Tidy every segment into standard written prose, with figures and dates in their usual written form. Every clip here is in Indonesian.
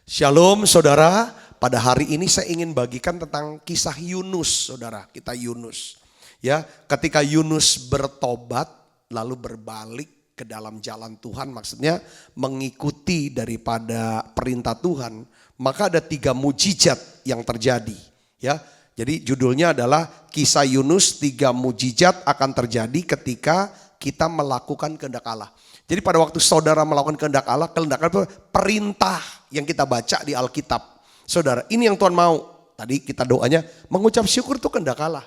Shalom saudara, pada hari ini saya ingin bagikan tentang kisah Yunus saudara, kita Yunus. Ya, ketika Yunus bertobat lalu berbalik ke dalam jalan Tuhan, maksudnya mengikuti daripada perintah Tuhan, maka ada 3 mujizat yang terjadi. Ya, jadi judulnya adalah kisah Yunus, 3 mujizat akan terjadi ketika kita melakukan kehendak Allah. Jadi pada waktu saudara melakukan kehendak Allah itu perintah yang kita baca di Alkitab. Saudara, ini yang Tuhan mau. Tadi kita doanya mengucap syukur itu kehendak Allah.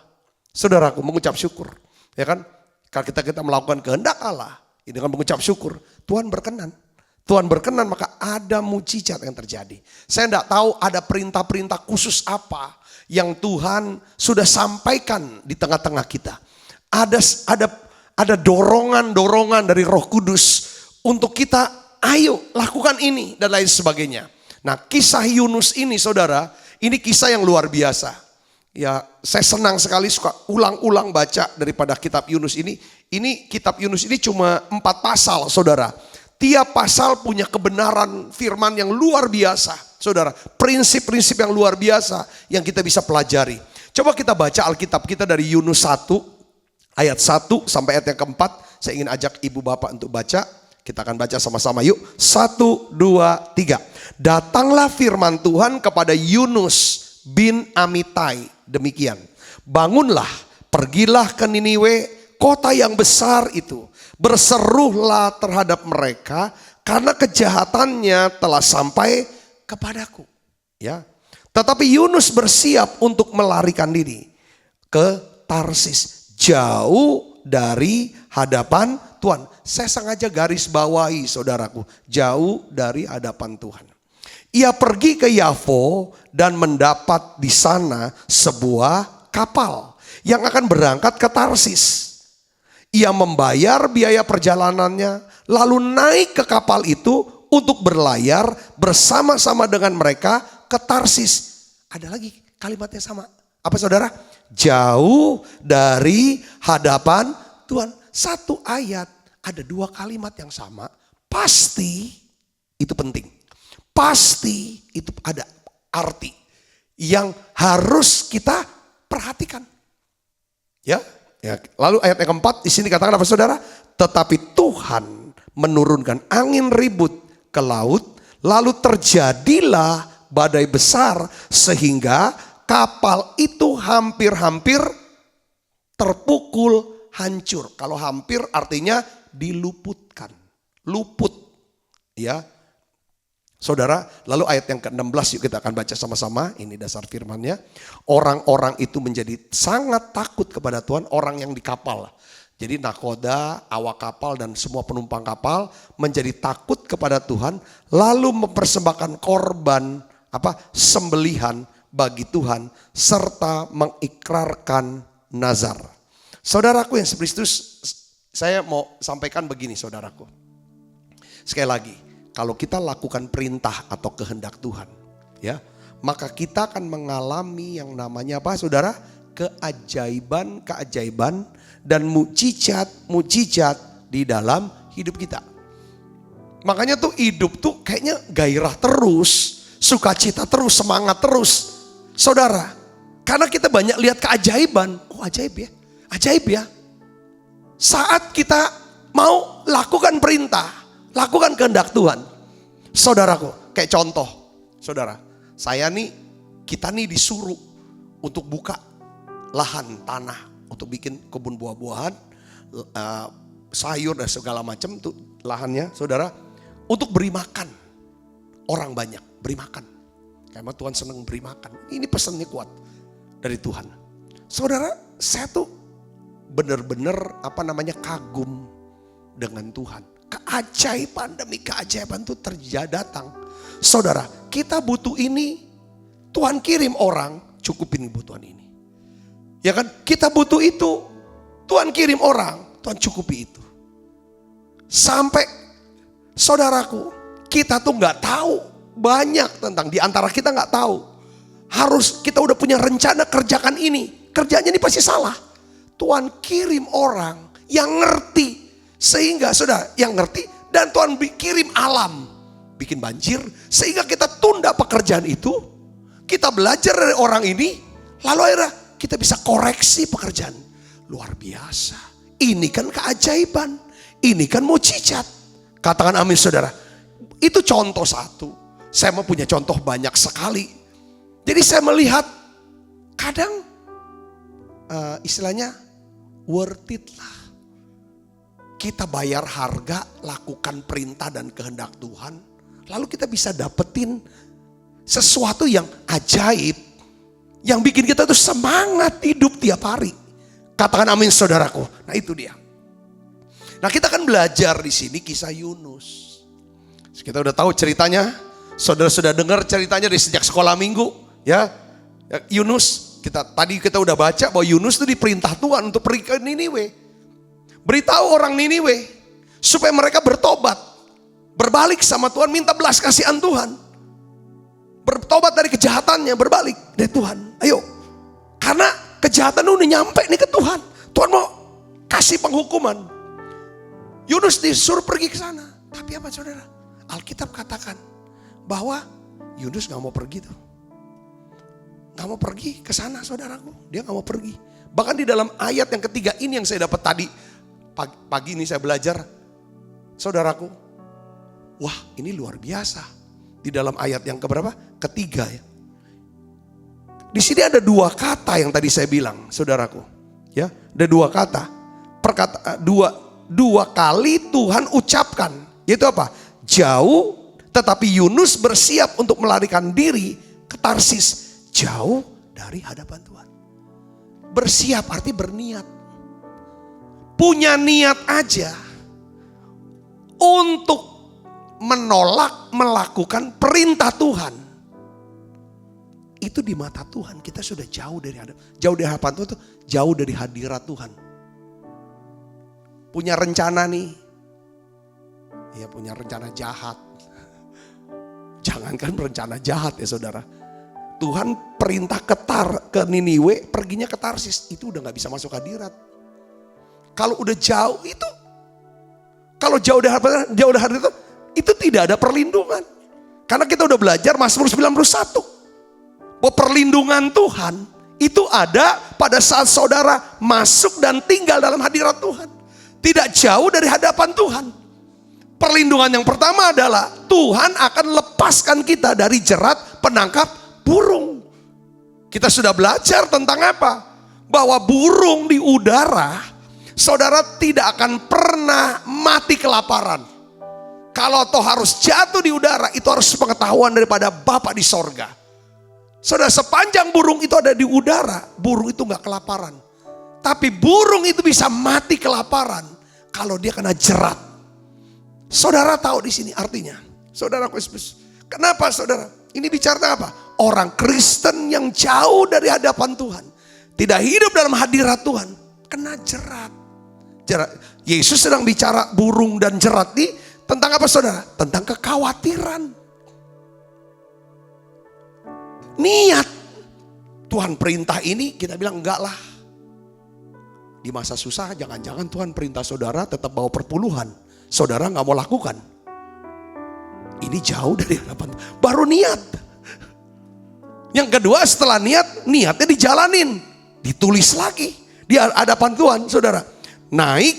Saudaraku, mengucap syukur. Ya kan? Kalau kita melakukan kehendak Allah, dengan mengucap syukur, Tuhan berkenan. Tuhan berkenan, maka ada mujizat yang terjadi. Saya tidak tahu ada perintah-perintah khusus apa yang Tuhan sudah sampaikan di tengah-tengah kita. Ada dorongan-dorongan dari Roh Kudus untuk kita, ayo lakukan ini dan lain sebagainya. Nah, kisah Yunus ini saudara, ini kisah yang luar biasa. Ya, saya senang sekali suka ulang-ulang baca daripada kitab Yunus ini. Ini kitab Yunus ini cuma 4 pasal saudara. Tiap pasal punya kebenaran firman yang luar biasa saudara. Prinsip-prinsip yang luar biasa yang kita bisa pelajari. Coba kita baca Alkitab kita dari Yunus 1. Ayat 1 sampai ayat yang keempat, saya ingin ajak ibu bapak untuk baca. Kita akan baca sama-sama yuk. 1, 2, 3. Datanglah firman Tuhan kepada Yunus bin Amitai. Demikian. Bangunlah, pergilah ke Niniwe, kota yang besar itu. Berserulah terhadap mereka, karena kejahatannya telah sampai kepadaku. Ya. Tetapi Yunus bersiap untuk melarikan diri ke Tarsis, jauh dari hadapan Tuhan. Saya sengaja garis bawahi saudaraku, jauh dari hadapan Tuhan. Ia pergi ke Yafo dan mendapat di sana sebuah kapal yang akan berangkat ke Tarsis. Ia membayar biaya perjalanannya, lalu naik ke kapal itu untuk berlayar bersama-sama dengan mereka ke Tarsis. Ada lagi kalimatnya sama. Apa saudara? Jauh dari hadapan Tuhan. 1 ayat ada 2 kalimat yang sama. Pasti itu penting. Pasti itu ada arti yang harus kita perhatikan. Ya. Lalu ayat yang keempat di sini katakan apa saudara? Tetapi Tuhan menurunkan angin ribut ke laut, lalu terjadilah badai besar sehingga kapal itu hampir-hampir terpukul hancur. Kalau hampir artinya diluputkan. Luput. Ya. Saudara, lalu ayat yang ke-16 yuk kita akan baca sama-sama. Ini dasar firmannya. Orang-orang itu menjadi sangat takut kepada Tuhan, orang yang di kapal. Jadi nakoda, awak kapal dan semua penumpang kapal menjadi takut kepada Tuhan, lalu mempersembahkan korban sembelihan bagi Tuhan serta mengikrarkan nazar. Saudaraku yang Kristus, saya mau sampaikan begini saudaraku. Sekali lagi, kalau kita lakukan perintah atau kehendak Tuhan, ya, maka kita akan mengalami yang namanya apa saudara? Keajaiban dan mujizat di dalam hidup kita. Makanya tuh hidup tuh kayaknya gairah terus, sukacita terus, semangat terus. Saudara, karena kita banyak lihat keajaiban. Oh ajaib ya. Saat kita mau lakukan perintah, lakukan kehendak Tuhan. Saudaraku, kayak contoh. Saudara, kita nih disuruh untuk buka lahan tanah. Untuk bikin kebun buah-buahan, sayur dan segala macam tuh lahannya saudara. Untuk beri makan orang banyak, beri makan. Karena Tuhan senang beri makan. Ini pesannya kuat dari Tuhan. Saudara, saya tuh benar-benar kagum dengan Tuhan. Keajaiban demi keajaiban tuh datang. Saudara, kita butuh ini, Tuhan kirim orang cukupin kebutuhan ini. Ya kan? Kita butuh itu, Tuhan kirim orang, Tuhan cukupi itu. Sampai saudaraku, kita tuh nggak tahu banyak tentang, di antara kita nggak tahu. Harus kita udah punya rencana kerjakan ini, kerjanya ini pasti salah. Tuhan kirim orang yang ngerti, sehingga saudara yang ngerti, dan Tuhan kirim alam, bikin banjir, sehingga kita tunda pekerjaan itu, kita belajar dari orang ini, lalu akhirnya kita bisa koreksi pekerjaan. Luar biasa. Ini kan keajaiban. Ini kan mukjizat. Katakan amin saudara. Itu contoh satu. Saya mau punya contoh banyak sekali. Jadi saya melihat kadang istilahnya worth it lah. Kita bayar harga, lakukan perintah dan kehendak Tuhan. Lalu kita bisa dapetin sesuatu yang ajaib. Yang bikin kita tuh semangat hidup tiap hari. Katakan amin saudaraku. Nah itu dia. Nah kita kan belajar di sini kisah Yunus. Kita udah tahu ceritanya. Saudara sudah dengar ceritanya dari sejak sekolah minggu. Ya, Yunus. Tadi kita udah baca bahwa Yunus itu diperintah Tuhan untuk pergi ke Niniwe. Beritahu orang Niniwe supaya mereka bertobat. Berbalik sama Tuhan, minta belas kasihan Tuhan. Bertobat dari kejahatannya, berbalik dari Tuhan. Ayo. Karena kejahatan udah nyampe nih ke Tuhan. Tuhan mau kasih penghukuman. Yunus disuruh pergi ke sana. Tapi apa saudara? Alkitab katakan bahwa Yunus gak mau pergi tuh. Gak mau pergi ke sana saudaraku. Dia gak mau pergi. Bahkan di dalam ayat yang ketiga ini yang saya dapat tadi. Pagi ini saya belajar. Saudaraku. Wah ini luar biasa. Di dalam ayat yang keberapa? Ketiga ya. Di sini ada dua kata yang tadi saya bilang, saudaraku. Ya, ada dua kata. Dua kali Tuhan ucapkan. Yaitu apa? Jauh, tetapi Yunus bersiap untuk melarikan diri ke Tarsis. Jauh dari hadapan Tuhan. Bersiap arti berniat. Punya niat aja untuk menolak melakukan perintah Tuhan. Itu di mata Tuhan kita sudah jauh dari hadapan Tuhan, jauh dari hadirat Tuhan. Punya rencana nih. Ya punya rencana jahat. Jangankan rencana jahat ya saudara. Tuhan perintah ke Niniwe, perginya ke Tarsis. Itu udah gak bisa masuk hadirat. Kalau udah jauh itu, kalau jauh dari hadirat itu tidak ada perlindungan. Karena kita udah belajar Mazmur 91. Bahwa perlindungan Tuhan itu ada pada saat saudara masuk dan tinggal dalam hadirat Tuhan. Tidak jauh dari hadapan Tuhan. Perlindungan yang pertama adalah Tuhan akan lepaskan kita dari jerat penangkap burung. Kita sudah belajar tentang apa? Bahwa burung di udara, saudara tidak akan pernah mati kelaparan. Kalau toh harus jatuh di udara, itu harus pengetahuan daripada Bapa di sorga. Saudara, sepanjang burung itu ada di udara, burung itu gak kelaparan. Tapi burung itu bisa mati kelaparan kalau dia kena jerat. Saudara tahu di sini artinya. Saudara, kenapa saudara? Ini bicara apa? Orang Kristen yang jauh dari hadapan Tuhan, tidak hidup dalam hadirat Tuhan, kena jerat. Yesus sedang bicara burung dan jerat ini tentang apa saudara? Tentang kekhawatiran. Niat. Tuhan perintah ini kita bilang enggak lah. Di masa susah jangan-jangan Tuhan perintah saudara tetap bawa perpuluhan. Saudara gak mau lakukan. Ini jauh dari hadapan. Baru niat. Yang kedua setelah niatnya dijalanin. Ditulis lagi di hadapan Tuhan saudara. Naik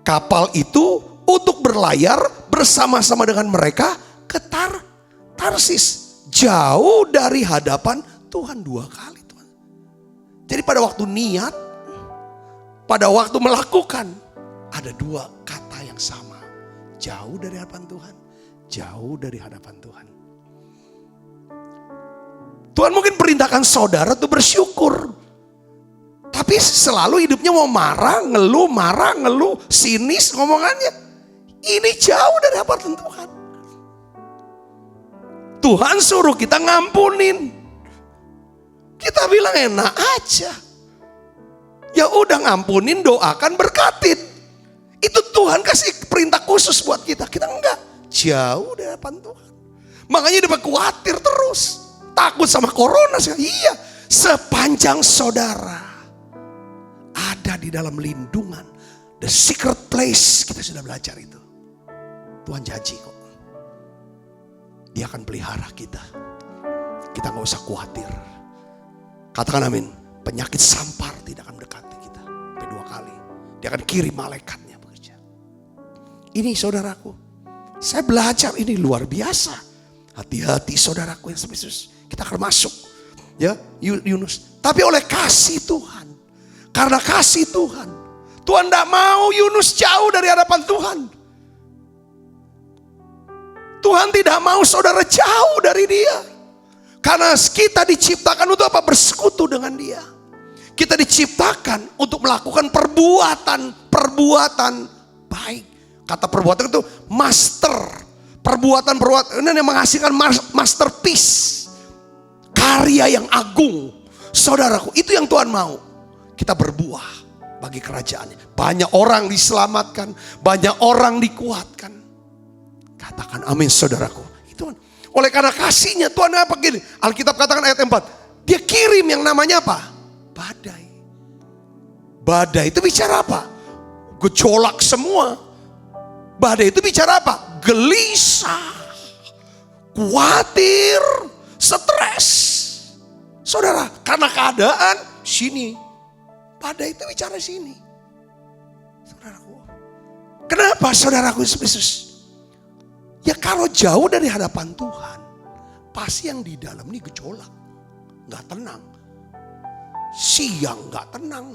kapal itu untuk berlayar bersama-sama dengan mereka ke Tarsis. Jauh dari hadapan Tuhan 2 kali Tuhan. Jadi pada waktu niat, pada waktu melakukan, ada 2 kata yang sama. Jauh dari hadapan Tuhan, jauh dari hadapan Tuhan. Tuhan mungkin perintahkan saudara tuh bersyukur. Tapi selalu hidupnya mau marah, ngeluh, sinis ngomongannya. Ini jauh dari hadapan Tuhan. Tuhan suruh kita ngampunin. Kita bilang enak aja. Ya udah ngampunin, doakan, berkatin. Itu Tuhan kasih perintah khusus buat kita. Kita enggak. Jauh dari hadapan Tuhan. Makanya dia khawatir terus. Takut sama corona. Iya. Sepanjang saudara ada di dalam lindungan. The secret place. Kita sudah belajar itu. Tuhan janji kok. Dia akan pelihara kita. kita gak usah khawatir. Katakan amin. Penyakit sampar tidak akan mendekati kita. Sampai 2 kali. Dia akan kirim malaikatnya bekerja. Ini saudaraku, saya belajar ini luar biasa. Hati-hati saudaraku yang spesius. Kita akan masuk. Ya, Yunus. Tapi oleh kasih Tuhan. Karena kasih Tuhan. Tuhan tidak mau Yunus jauh dari hadapan Tuhan. Tuhan tidak mau saudara jauh dari dia. Karena kita diciptakan untuk apa? Bersekutu dengan dia. Kita diciptakan untuk melakukan perbuatan baik. Kata perbuatan itu master. Perbuatan ini yang menghasilkan masterpiece. Karya yang agung. Saudaraku, itu yang Tuhan mau. Kita berbuah bagi kerajaannya. Banyak orang diselamatkan. Banyak orang dikuatkan. Katakan amin saudaraku. Itu oleh karena kasihnya Tuhan apa gini. Alkitab katakan ayat 4. Dia kirim yang namanya apa? Badai. Badai itu bicara apa? Gejolak semua. Badai itu bicara apa? Gelisah. Khawatir. Stres. Saudara, karena keadaan sini. Badai itu bicara sini. Saudaraku. Kenapa saudaraku Yesus? Ya kalau jauh dari hadapan Tuhan, pasti yang di dalam ini gejolak. Gak tenang. Siang gak tenang,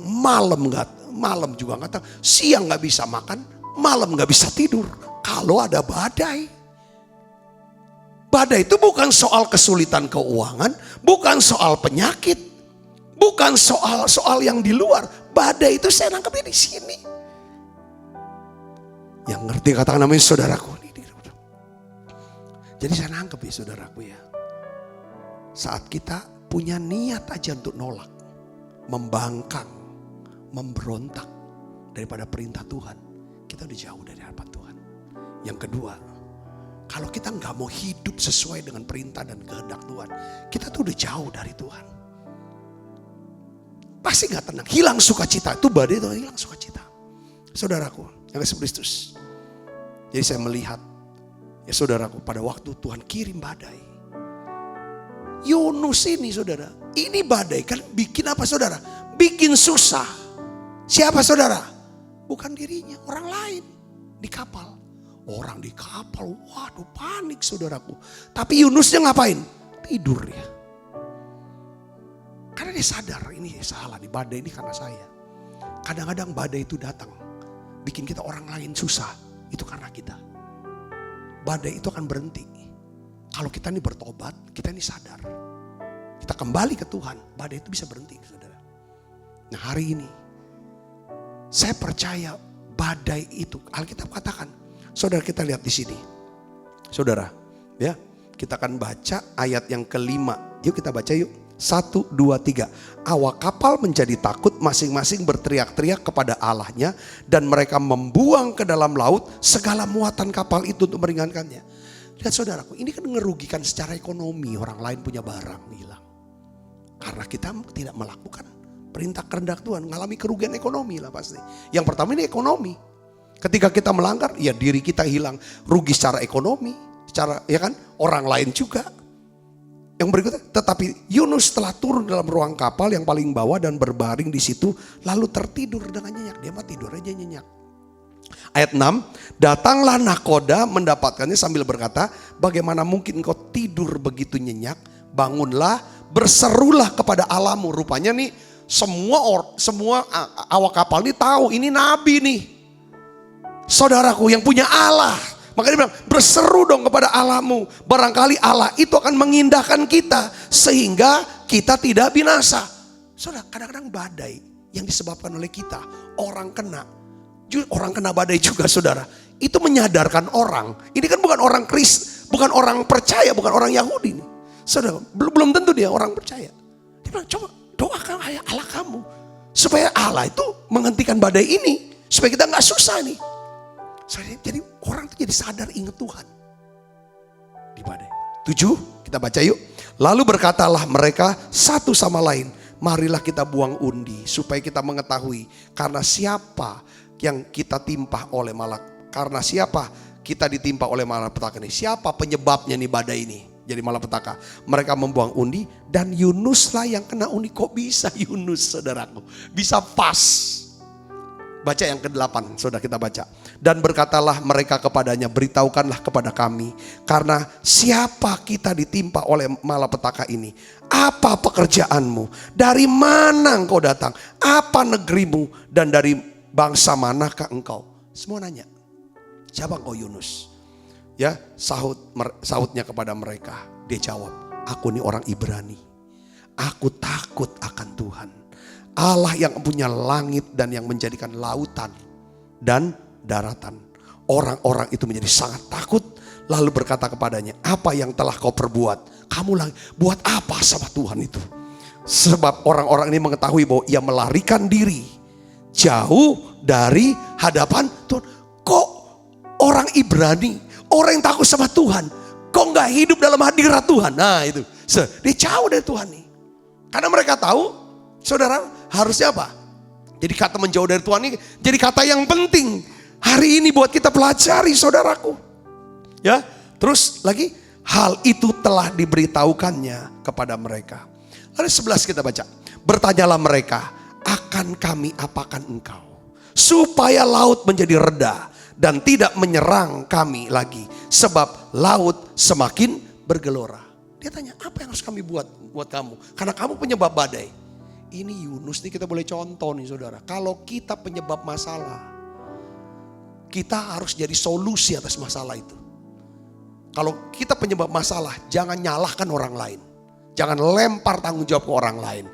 malam juga gak tenang. Siang gak bisa makan, malam gak bisa tidur. Kalau ada badai. Badai itu bukan soal kesulitan keuangan, bukan soal penyakit, bukan soal yang di luar. Badai itu saya nangkepnya di sini. Yang ngerti katakan namanya saudaraku. Jadi saya nangkep ya saudaraku ya. Saat kita punya niat aja untuk nolak, membangkang, memberontak daripada perintah Tuhan, kita udah jauh dari hadapan Tuhan. Yang kedua, kalau kita nggak mau hidup sesuai dengan perintah dan kehendak Tuhan, kita tuh udah jauh dari Tuhan. Pasti nggak tenang, hilang sukacita. Itu badai itu hilang sukacita. Saudaraku, yang Yesus Kristus. Jadi saya melihat, ya saudaraku, pada waktu Tuhan kirim badai. Yunus ini saudara, ini badai kan bikin apa saudara? Bikin susah. Siapa saudara? Bukan dirinya, orang lain di kapal. Orang di kapal, waduh panik saudaraku. Tapi Yunusnya ngapain? Tidur ya. Karena dia sadar ini salah, di badai ini karena saya. Kadang-kadang badai itu datang, bikin kita orang lain susah, itu karena kita. Badai itu akan berhenti. Kalau kita ini bertobat, kita ini sadar. Kita kembali ke Tuhan, badai itu bisa berhenti saudara. Nah hari ini, saya percaya badai itu, Alkitab katakan, saudara kita lihat di sini. Saudara, ya kita akan baca ayat yang kelima. Yuk kita baca yuk. 1, 2, 3. Awak kapal menjadi takut, masing-masing berteriak-teriak kepada Allahnya. Dan mereka membuang ke dalam laut segala muatan kapal itu untuk meringankannya. Lihat saudaraku, ini kan ngerugikan secara ekonomi. Orang lain punya barang hilang. Karena kita tidak melakukan perintah kehendak Tuhan. Mengalami kerugian ekonomi lah pasti. Yang pertama ini ekonomi. Ketika kita melanggar, ya diri kita hilang. Rugi secara ekonomi. Secara, ya kan, orang lain juga. Yang berikutnya, tetapi Yunus telah turun dalam ruang kapal yang paling bawah dan berbaring di situ, lalu tertidur dengan nyenyak. Dia mah tidur aja nyenyak. Ayat 6, datanglah nakoda mendapatkannya sambil berkata, bagaimana mungkin engkau tidur begitu nyenyak? Bangunlah, berserulah kepada Allahmu. Rupanya nih semua awak kapal ini tahu ini nabi nih. Saudaraku yang punya Allah. Maka dia bilang, berseru dong kepada Allahmu. Barangkali Allah itu akan mengindahkan kita. Sehingga kita tidak binasa. Saudara, kadang-kadang badai yang disebabkan oleh kita. Orang kena badai juga saudara. Itu menyadarkan orang. Ini kan bukan orang bukan orang percaya, bukan orang Yahudi. Saudara, belum tentu dia orang percaya. Dia bilang, coba doakan Allah kamu. Supaya Allah itu menghentikan badai ini. Supaya kita gak susah nih. Jadi orang itu jadi sadar ingat Tuhan. Di badai. 7, kita baca yuk. Lalu berkatalah mereka satu sama lain, marilah kita buang undi supaya kita mengetahui karena siapa yang kita timpa oleh malapetaka ini. Siapa penyebabnya nih badai ini? jadi malapetaka. Mereka membuang undi dan Yunuslah yang kena undi. Kok bisa Yunus, saudaraku? Bisa pas. Baca yang ke-8, saudara, kita baca. Dan berkatalah mereka kepadanya, beritahukanlah kepada kami, karena siapa kita ditimpa oleh malapetaka ini? Apa pekerjaanmu? Dari mana engkau datang? Apa negerimu? Dan dari bangsa manakah engkau? Semua nanya, siapa engkau Yunus? Ya, sahutnya kepada mereka. Dia jawab, aku ini orang Ibrani. Aku takut akan Tuhan, Allah yang punya langit dan yang menjadikan lautan dan daratan. Orang-orang itu menjadi sangat takut, lalu berkata kepadanya, apa yang telah kau perbuat? Kamu lagi buat apa sama Tuhan itu? Sebab orang-orang ini mengetahui bahwa ia melarikan diri jauh dari hadapan Tuhan. Kok orang Ibrani, orang yang takut sama Tuhan, kok nggak hidup dalam hadirat Tuhan? Nah itu, dia jauh dari Tuhan nih. Karena mereka tahu, saudara, harusnya apa? Jadi kata menjauh dari Tuhan ini jadi kata yang penting hari ini buat kita pelajari, saudaraku. Ya, terus lagi, hal itu telah diberitahukannya kepada mereka. Lalu 11 kita baca. Bertanyalah mereka, akan kami apakan engkau? Supaya laut menjadi reda dan tidak menyerang kami lagi. Sebab laut semakin bergelora. Dia tanya, apa yang harus kami buat kamu? Karena kamu penyebab badai. Ini Yunus nih, kita boleh contoh nih, saudara. Kalau kita penyebab masalah, kita harus jadi solusi atas masalah itu. Kalau kita penyebab masalah, jangan nyalahkan orang lain. Jangan lempar tanggung jawab ke orang lain.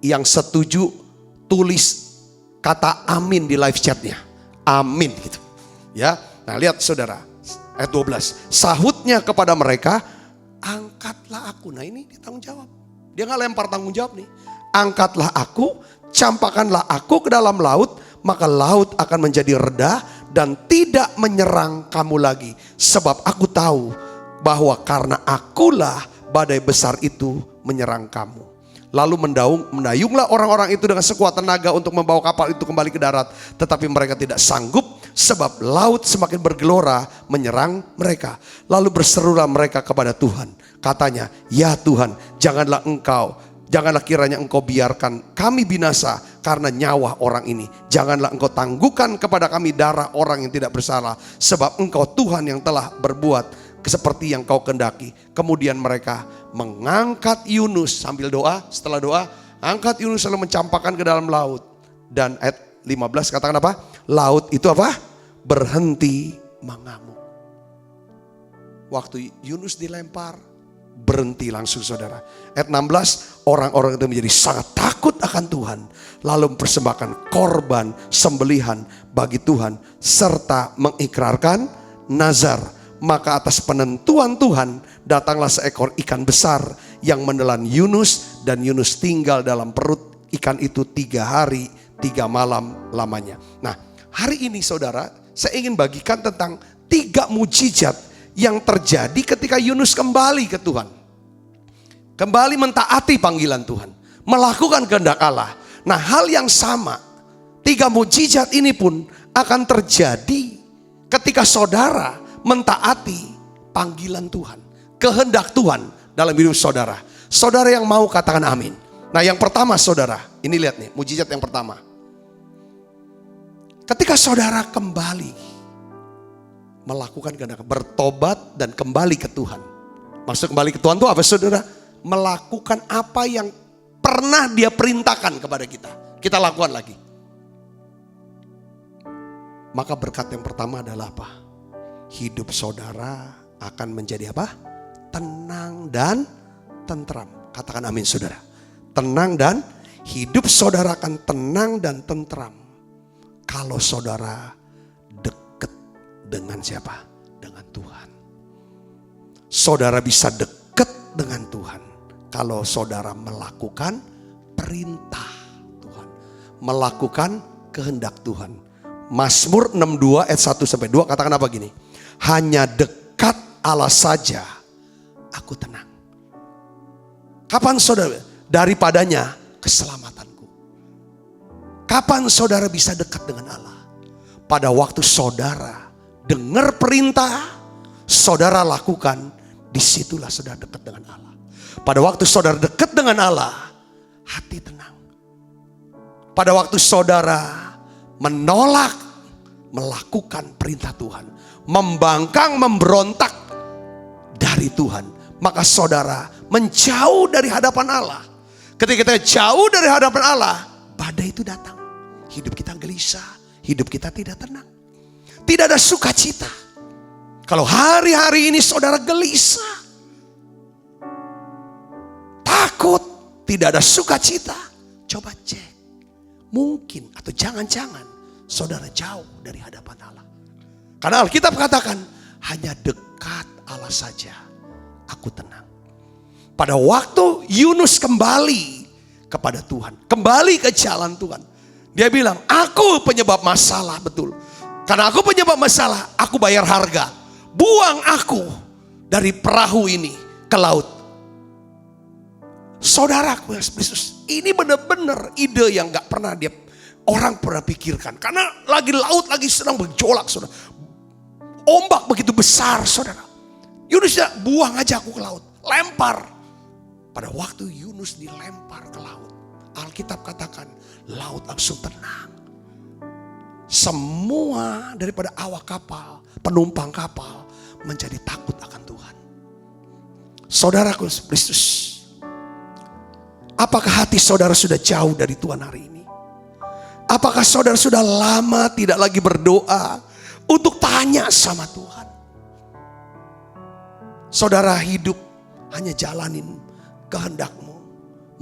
Yang setuju tulis kata amin di live chatnya. Amin gitu. Ya, nah lihat saudara, ayat 12. Sahutnya kepada mereka, angkatlah aku. Nah ini dia tanggung jawab. Dia gak lempar tanggung jawab nih. Angkatlah aku, campakkanlah aku ke dalam laut, maka laut akan menjadi reda dan tidak menyerang kamu lagi. Sebab aku tahu bahwa karena akulah badai besar itu menyerang kamu. Lalu mendayunglah orang-orang itu dengan sekuat tenaga untuk membawa kapal itu kembali ke darat. Tetapi mereka tidak sanggup sebab laut semakin bergelora menyerang mereka. Lalu berserulah mereka kepada Tuhan. Katanya, ya Tuhan, janganlah kiranya engkau biarkan kami binasa karena nyawa orang ini. Janganlah engkau tangguhkan kepada kami darah orang yang tidak bersalah. Sebab engkau Tuhan yang telah berbuat seperti yang kau kehendaki. Kemudian mereka mengangkat Yunus sambil doa. Setelah doa, angkat Yunus lalu mencampakkan ke dalam laut. Dan ayat 15 katakan apa? Laut itu apa? Berhenti mengamuk. Waktu Yunus dilempar, berhenti langsung, saudara. Ayat 16, orang-orang itu menjadi sangat takut akan Tuhan. Lalu mempersembahkan korban sembelihan bagi Tuhan. Serta mengikrarkan nazar. Maka atas penentuan Tuhan datanglah seekor ikan besar yang menelan Yunus. Dan Yunus tinggal dalam perut ikan itu 3 hari 3 malam lamanya. Nah hari ini saudara, saya ingin bagikan tentang 3 mujizat yang terjadi ketika Yunus kembali ke Tuhan. Kembali mentaati panggilan Tuhan. Melakukan kehendak Allah. Nah hal yang sama, 3 mujizat ini pun akan terjadi ketika saudara mentaati panggilan Tuhan, kehendak Tuhan dalam hidup saudara. Saudara yang mau katakan amin. Nah yang pertama saudara, ini lihat nih mujizat yang pertama. Ketika saudara kembali melakukan kehendak, bertobat dan kembali ke Tuhan. Maksud kembali ke Tuhan itu apa saudara? Melakukan apa yang pernah dia perintahkan kepada kita. Kita lakukan lagi. Maka berkat yang pertama adalah apa? Hidup saudara akan menjadi apa? Tenang dan tentram. Katakan amin saudara. Tenang dan hidup saudara akan tenang dan tentram. Kalau saudara dekat dengan siapa? Dengan Tuhan. Saudara bisa dekat dengan Tuhan kalau saudara melakukan perintah Tuhan. Melakukan kehendak Tuhan. Mazmur 62 ayat 1-2 katakan apa gini? Hanya dekat Allah saja aku tenang. Kapan saudara? Daripadanya keselamatanku. Kapan saudara bisa dekat dengan Allah? Pada waktu saudara dengar perintah, saudara lakukan, disitulah saudara dekat dengan Allah. Pada waktu saudara dekat dengan Allah, hati tenang. Pada waktu saudara menolak melakukan perintah Tuhan, membangkang, memberontak dari Tuhan, maka saudara menjauh dari hadapan Allah. Ketika kita jauh dari hadapan Allah, badai itu datang. Hidup kita gelisah, hidup kita tidak tenang. Tidak ada sukacita. Kalau hari-hari ini saudara gelisah, takut, tidak ada sukacita, coba cek. Mungkin atau jangan-jangan saudara jauh dari hadapan Allah. Karena Alkitab katakan, hanya dekat Allah saja aku tenang. Pada waktu Yunus kembali kepada Tuhan, kembali ke jalan Tuhan, dia bilang, aku penyebab masalah, betul. Karena aku penyebab masalah, aku bayar harga. Buang aku dari perahu ini ke laut. Saudaraku yang Kristus, ini benar-benar ide yang gak pernah orang pernah pikirkan. Karena lagi laut lagi sedang bergejolak, saudara. Ombak begitu besar, saudara. Yunus ya, buang aja aku ke laut, lempar. Pada waktu Yunus dilempar ke laut, Alkitab katakan laut langsung tenang. Semua daripada awak kapal, penumpang kapal menjadi takut akan Tuhan. Saudaraku Kristus, apakah hati saudara sudah jauh dari Tuhan hari ini? Apakah saudara sudah lama tidak lagi berdoa untuk tanya sama Tuhan? Saudara hidup hanya jalanin kehendakmu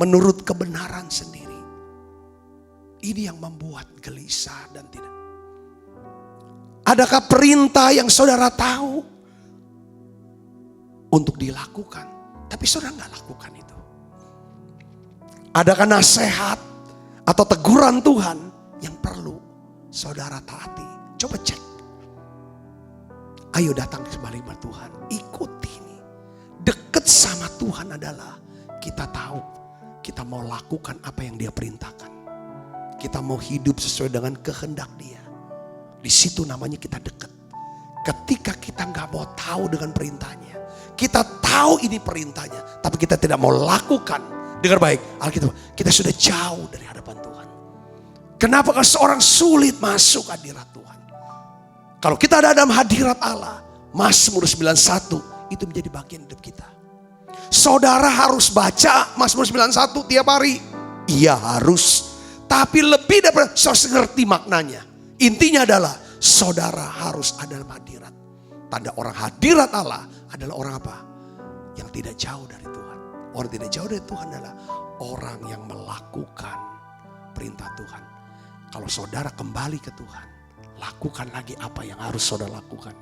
menurut kebenaran sendiri. Ini yang membuat gelisah dan tidak. Adakah perintah yang saudara tahu untuk dilakukan, tapi saudara nggak lakukan itu? Adakah nasihat atau teguran Tuhan yang perlu saudara taati? Coba cek. Ayo datang kembali kepada Tuhan, ikuti ini. Dekat sama Tuhan adalah kita tahu kita mau lakukan apa yang Dia perintahkan. Kita mau hidup sesuai dengan kehendak Dia. Di situ namanya kita dekat. Ketika kita nggak mau tahu dengan perintahnya, kita tahu ini perintahnya, tapi kita tidak mau lakukan. Dengar baik, Alkitab, kita sudah jauh dari hadapan Tuhan. Kenapa seorang sulit masuk hadirat Tuhan? Kalau kita ada dalam hadirat Allah, Mazmur 91 itu menjadi bagian hidup kita. Saudara harus baca Mazmur 91 tiap hari. Iya harus. Tapi lebih daripada saudara ngerti maknanya. Intinya adalah saudara harus ada dalam hadirat. Tanda orang hadirat Allah adalah orang apa? Yang tidak jauh dari Tuhan. Orang tidak jauh dari Tuhan adalah orang yang melakukan perintah Tuhan. Kalau saudara kembali ke Tuhan, lakukan lagi apa yang harus saudara lakukan.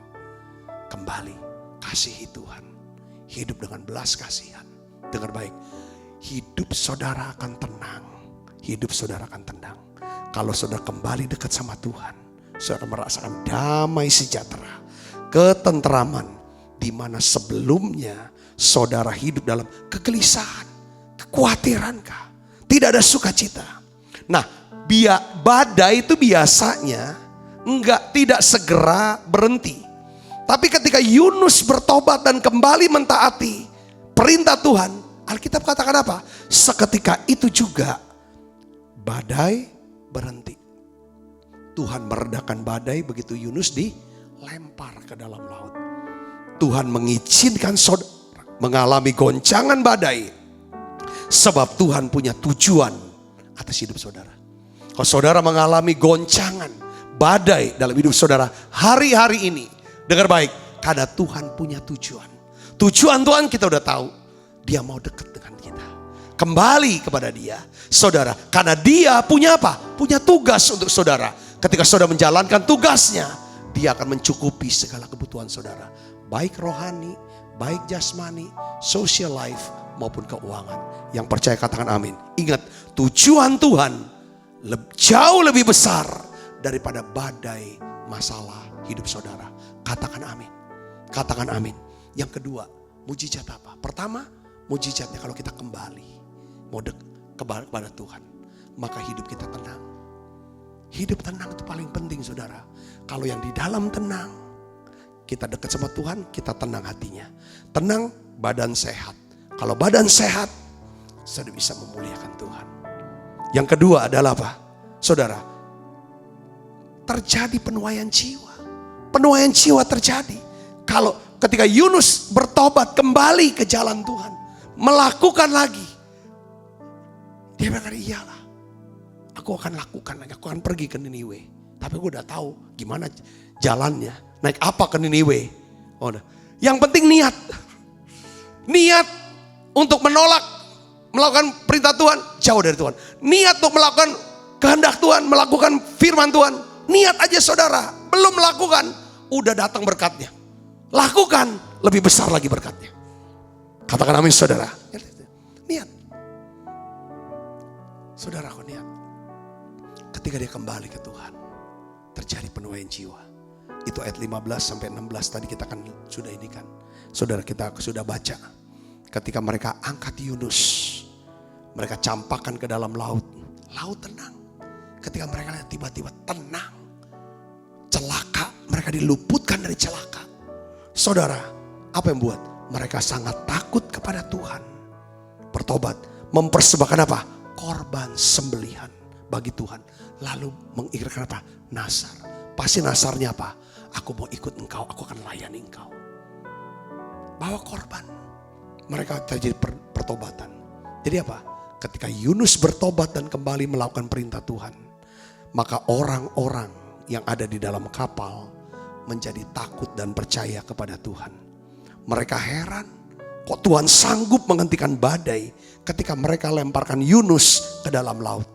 Kembali, kasihi Tuhan. Hidup dengan belas kasihan. Dengar baik, hidup saudara akan tenang. Hidup saudara akan tenang. Kalau saudara kembali dekat sama Tuhan, saudara akan merasakan damai sejahtera, ketenteraman, di mana sebelumnya saudara hidup dalam kegelisahan, kekhawatiran, tidak ada sukacita. Nah, badai itu biasanya tidak segera berhenti. Tapi ketika Yunus bertobat dan kembali mentaati perintah Tuhan, Alkitab katakan apa? Seketika itu juga badai berhenti. Tuhan meredakan badai begitu Yunus dilempar ke dalam laut. Tuhan mengizinkan saudara mengalami goncangan badai. Sebab Tuhan punya tujuan atas hidup saudara. Kalau saudara mengalami goncangan badai dalam hidup saudara hari-hari ini, dengar baik, karena Tuhan punya tujuan. Tujuan Tuhan kita udah tahu. Dia mau dekat dengan kita. Kembali kepada Dia, saudara. Karena Dia punya apa? Punya tugas untuk saudara. Ketika saudara menjalankan tugasnya, Dia akan mencukupi segala kebutuhan saudara. Baik rohani, baik jasmani, social life maupun keuangan. Yang percaya katakan amin. Ingat, tujuan Tuhan jauh lebih besar daripada badai masalah hidup saudara. Katakan amin. Katakan amin. Yang kedua, mujizat apa? Pertama, mujizatnya kalau kita kembali mau kepada Tuhan, maka hidup kita tenang. Hidup tenang itu paling penting saudara. Kalau yang di dalam tenang, kita dekat sama Tuhan, kita tenang hatinya. Tenang, badan sehat. Kalau badan sehat, sudah bisa memuliakan Tuhan. Yang kedua adalah apa? Saudara, terjadi penuaian jiwa. Penuaian jiwa terjadi. Kalau ketika Yunus bertobat kembali ke jalan Tuhan, melakukan lagi. Dia berkata, iyalah, aku akan lakukan lagi, aku akan pergi ke Niniwe. Tapi gue udah tahu gimana jalannya, naik apa ke Niniwe. Oh, yang penting niat. Niat untuk melakukan perintah Tuhan, jauh dari Tuhan. Niat untuk melakukan kehendak Tuhan, melakukan firman Tuhan. Niat aja saudara, belum melakukan, udah datang berkatnya. Lakukan, lebih besar lagi berkatnya. Katakan amin saudara. Niat. Saudara, aku niat. Ketika dia kembali ke Tuhan, terjadi penuaian jiwa. Itu ayat 15 sampai 16 tadi kita kan sudah ini kan. Saudara, kita sudah baca. Ketika mereka angkat Yunus, mereka campakkan ke dalam laut. Laut tenang. Ketika mereka lihat tiba-tiba tenang. Celaka, mereka diluputkan dari celaka. Saudara, apa yang buat mereka sangat takut kepada Tuhan? Bertobat, mempersembahkan apa? Korban sembelihan bagi Tuhan. Lalu mengikrarkan apa? Nasar. Pasti nasarnya apa? Aku mau ikut engkau, aku akan layani engkau. Bawa korban. Mereka terjadi pertobatan. Jadi apa? Ketika Yunus bertobat dan kembali melakukan perintah Tuhan, maka orang-orang yang ada di dalam kapal menjadi takut dan percaya kepada Tuhan. Mereka heran, kok Tuhan sanggup menghentikan badai ketika mereka lemparkan Yunus ke dalam laut.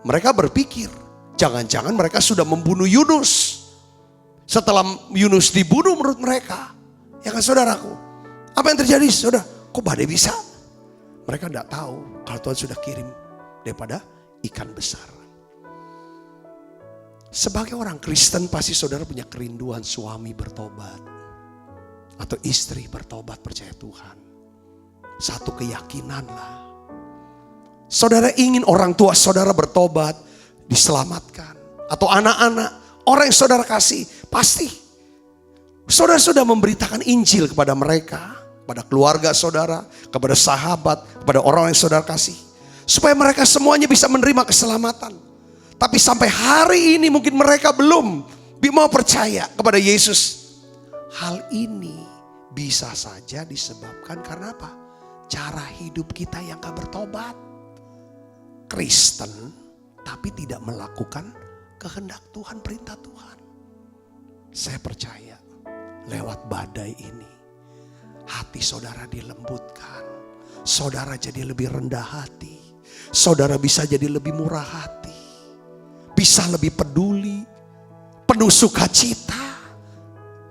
Mereka berpikir, jangan-jangan mereka sudah membunuh Yunus. Setelah Yunus dibunuh menurut mereka, ya kan saudaraku? Apa yang terjadi saudara? Kok badai bisa? Mereka tidak tahu kalau Tuhan sudah kirim daripada ikan besar. Sebagai orang Kristen pasti saudara punya kerinduan suami bertobat. Atau istri bertobat percaya Tuhan. Satu keyakinan lah. Saudara ingin orang tua saudara bertobat, diselamatkan. Atau anak-anak, orang yang saudara kasih, pasti. Saudara sudah memberitakan Injil kepada mereka. Kepada keluarga saudara, kepada sahabat, kepada orang yang saudara kasih. Supaya mereka semuanya bisa menerima keselamatan. Tapi sampai hari ini mungkin mereka belum mau percaya kepada Yesus. Hal ini bisa saja disebabkan karena apa? Cara hidup kita yang gak bertobat. Kristen tapi tidak melakukan kehendak Tuhan, perintah Tuhan. Saya percaya lewat badai ini hati saudara dilembutkan. Saudara jadi lebih rendah hati. Saudara bisa jadi lebih murah hati. Bisa lebih peduli. Penuh sukacita.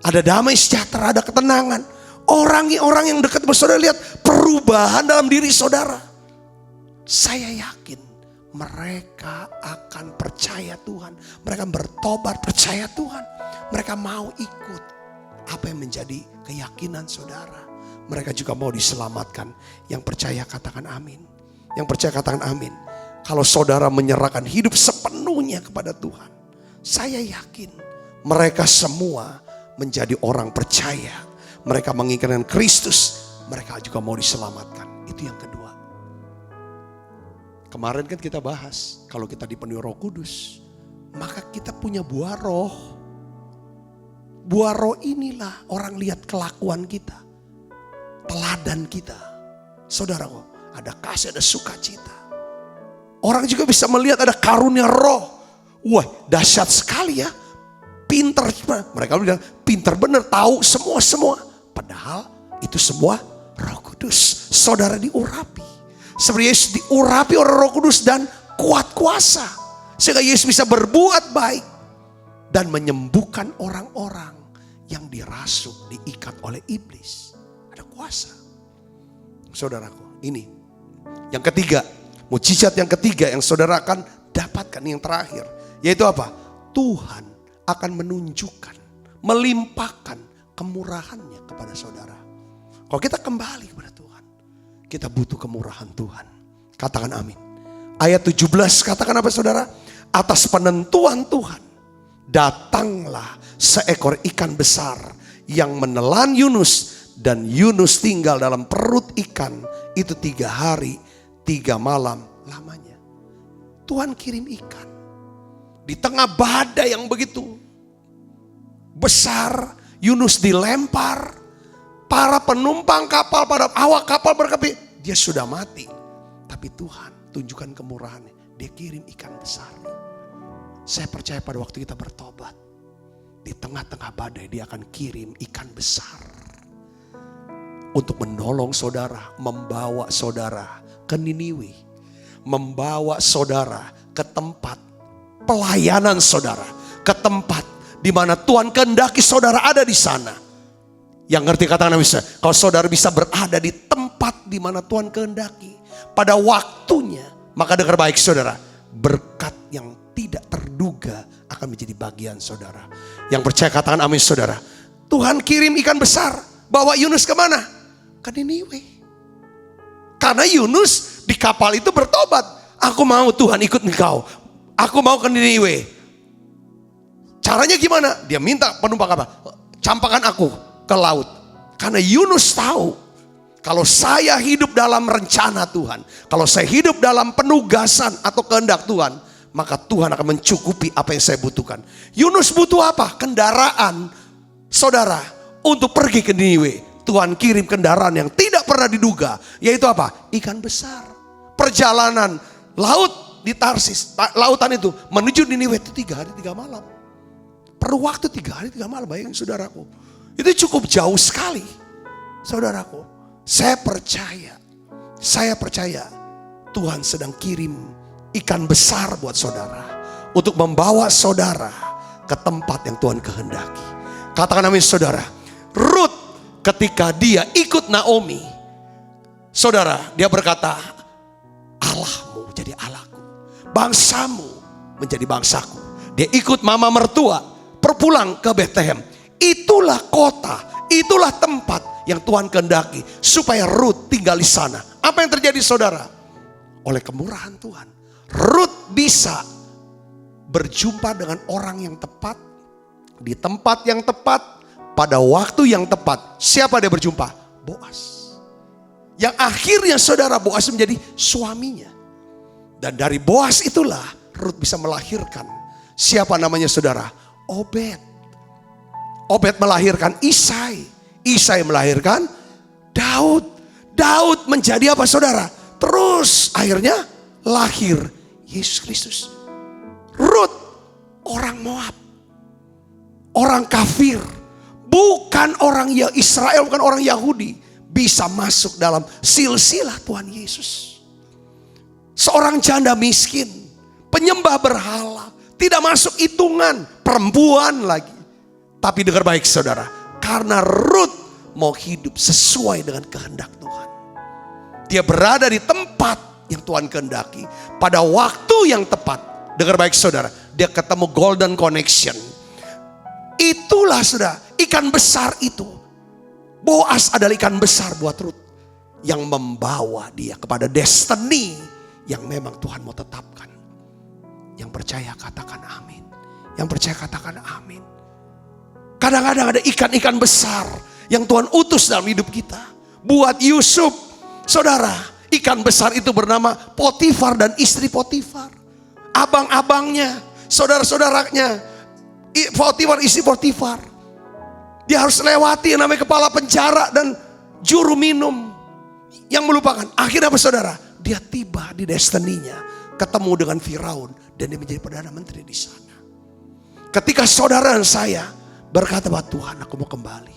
Ada damai sejahtera, ada ketenangan. Orang-orang yang dekat dengan saudara lihat perubahan dalam diri saudara. Saya yakin mereka akan percaya Tuhan. Mereka bertobat percaya Tuhan. Mereka mau ikut apa yang menjadi keyakinan saudara. Mereka juga mau diselamatkan. Yang percaya katakan amin. Yang percaya katakan amin. Kalau saudara menyerahkan hidup sepenuhnya kepada Tuhan, saya yakin mereka semua menjadi orang percaya. Mereka menginginkan Kristus. Mereka juga mau diselamatkan. Itu yang kedua. Kemarin kan kita bahas, kalau kita dipenuhi Roh Kudus, maka kita punya buah roh. Buah roh inilah orang lihat kelakuan kita. Teladan kita. Saudara, ada kasih, ada sukacita. Orang juga bisa melihat ada karunia roh. Wah, dahsyat sekali ya. Pintar. Mereka bilang pintar bener, tahu semua. Padahal itu semua Roh Kudus. Saudara diurapi. Seperti Yesus diurapi oleh Roh Kudus dan kuat kuasa. Sehingga Yesus bisa berbuat baik. Dan menyembuhkan orang-orang yang dirasuk, diikat oleh iblis. Ada kuasa. Saudaraku, ini yang ketiga, mujizat yang ketiga yang saudara akan dapatkan, yang terakhir, yaitu apa? Tuhan akan menunjukkan, melimpahkan kemurahannya kepada saudara. Kalau kita kembali kepada Tuhan, kita butuh kemurahan Tuhan. Katakan amin. Ayat 17 katakan apa saudara? Atas penentuan Tuhan, datanglah seekor ikan besar yang menelan Yunus. Dan Yunus tinggal dalam perut ikan itu 3 hari 3 malam lamanya. Tuhan kirim ikan di tengah badai yang begitu besar. Yunus dilempar, para penumpang kapal, pada awak kapal berkepit, dia sudah mati. Tapi Tuhan tunjukkan kemurahannya, dia kirim ikan besar. Saya percaya pada waktu kita bertobat, di tengah-tengah badai dia akan kirim ikan besar untuk menolong saudara, membawa saudara ke Niniwe, membawa saudara ke tempat pelayanan saudara, ke tempat di mana Tuhan kehendaki saudara ada di sana. Yang ngerti katakan bisa, kalau saudara bisa berada di tempat di mana Tuhan kehendaki pada waktunya, maka dengar baik saudara, berkat yang tidak terduga akan menjadi bagian saudara. Yang percaya katakan amin saudara. Tuhan kirim ikan besar, bawa Yunus kemana? Ke Niniwe. Karena Yunus di kapal itu bertobat. Aku mau Tuhan ikut engkau. Aku mau ke Niniwe. Caranya gimana? Dia minta penumpang kapal, campakkan aku ke laut. Karena Yunus tahu, kalau saya hidup dalam rencana Tuhan, kalau saya hidup dalam penugasan atau kehendak Tuhan, maka Tuhan akan mencukupi apa yang saya butuhkan. Yunus butuh apa? Kendaraan, saudara, untuk pergi ke Niniwe. Tuhan kirim kendaraan yang tidak pernah diduga, yaitu apa? Ikan besar. Perjalanan laut di Tarsis, lautan itu menuju Niniwe itu 3 hari 3 malam. Perlu waktu 3 hari 3 malam, bayangin saudaraku. Itu cukup jauh sekali, saudaraku. Saya percaya Tuhan sedang kirim ikan besar buat saudara, untuk membawa saudara ke tempat yang Tuhan kehendaki. Katakan amin saudara. Ruth ketika dia ikut Naomi, saudara, dia berkata, Allahmu jadi Allahku, bangsamu menjadi bangsaku. Dia ikut mama mertua berpulang ke Bethlehem. Itulah kota, itulah tempat yang Tuhan kehendaki supaya Ruth tinggal di sana. Apa yang terjadi saudara? Oleh kemurahan Tuhan, Ruth bisa berjumpa dengan orang yang tepat, di tempat yang tepat, pada waktu yang tepat. Siapa dia berjumpa? Boas. Yang akhirnya saudara, Boas menjadi suaminya. Dan dari Boas itulah Ruth bisa melahirkan. Siapa namanya saudara? Obed. Obed melahirkan Isai. Isai melahirkan Daud. Daud menjadi apa saudara? Terus akhirnya lahir Yesus Kristus. Ruth orang Moab, orang kafir, bukan orang Israel, bukan orang Yahudi, bisa masuk dalam silsilah Tuhan Yesus. Seorang janda miskin, penyembah berhala, tidak masuk hitungan, perempuan lagi. Tapi dengar baik saudara, karena Ruth mau hidup sesuai dengan kehendak Tuhan. Dia berada di tempat yang Tuhan kehendaki pada waktu yang tepat. Dengar baik saudara, dia ketemu golden connection. Itulah saudara, ikan besar itu. Boas adalah ikan besar buat Ruth, yang membawa dia kepada destiny yang memang Tuhan mau tetapkan. Yang percaya katakan amin. Yang percaya katakan amin. Kadang-kadang ada ikan-ikan besar yang Tuhan utus dalam hidup kita. Buat Yusuf, saudara, ikan besar itu bernama Potifar dan istri Potifar. Abang-abangnya, saudara-saudaranya Potifar, istri Potifar. Dia harus lewati yang namanya kepala penjara dan juru minum yang melupakan. Akhirnya apa saudara? Dia tiba di destininya, ketemu dengan Firaun, dan dia menjadi Perdana Menteri di sana. Ketika saudara dan saya berkata bahwa Tuhan, aku mau kembali.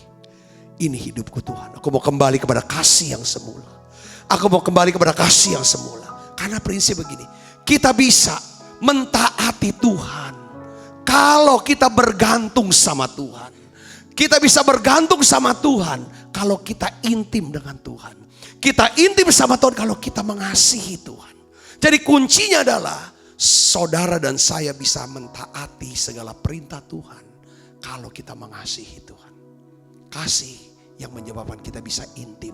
Ini hidupku Tuhan. Aku mau kembali kepada kasih yang semula. Aku mau kembali kepada kasih yang semula. Karena prinsip begini, kita bisa mentaati Tuhan kalau kita bergantung sama Tuhan. Kita bisa bergantung sama Tuhan kalau kita intim dengan Tuhan. Kita intim sama Tuhan kalau kita mengasihi Tuhan. Jadi kuncinya adalah saudara dan saya bisa mentaati segala perintah Tuhan kalau kita mengasihi Tuhan. Kasih yang menyebabkan kita bisa intim.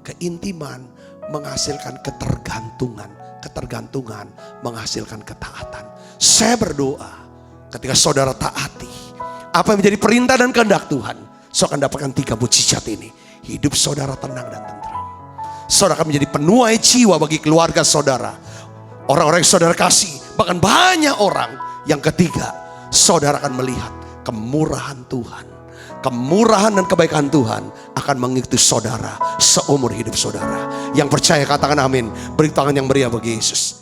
Keintiman menghasilkan ketergantungan. Ketergantungan menghasilkan ketaatan. Saya berdoa ketika saudara taati apa yang menjadi perintah dan kehendak Tuhan, saudara akan dapatkan 3 mukjizat ini. Hidup saudara tenang dan tentram. Saudara akan menjadi penuai jiwa bagi keluarga saudara. Orang-orang yang saudara kasih, bahkan banyak orang. Yang ketiga, saudara akan melihat kemurahan Tuhan. Kemurahan dan kebaikan Tuhan akan mengikuti saudara seumur hidup saudara. Yang percaya katakan amin. Beri tangan yang meriah bagi Yesus.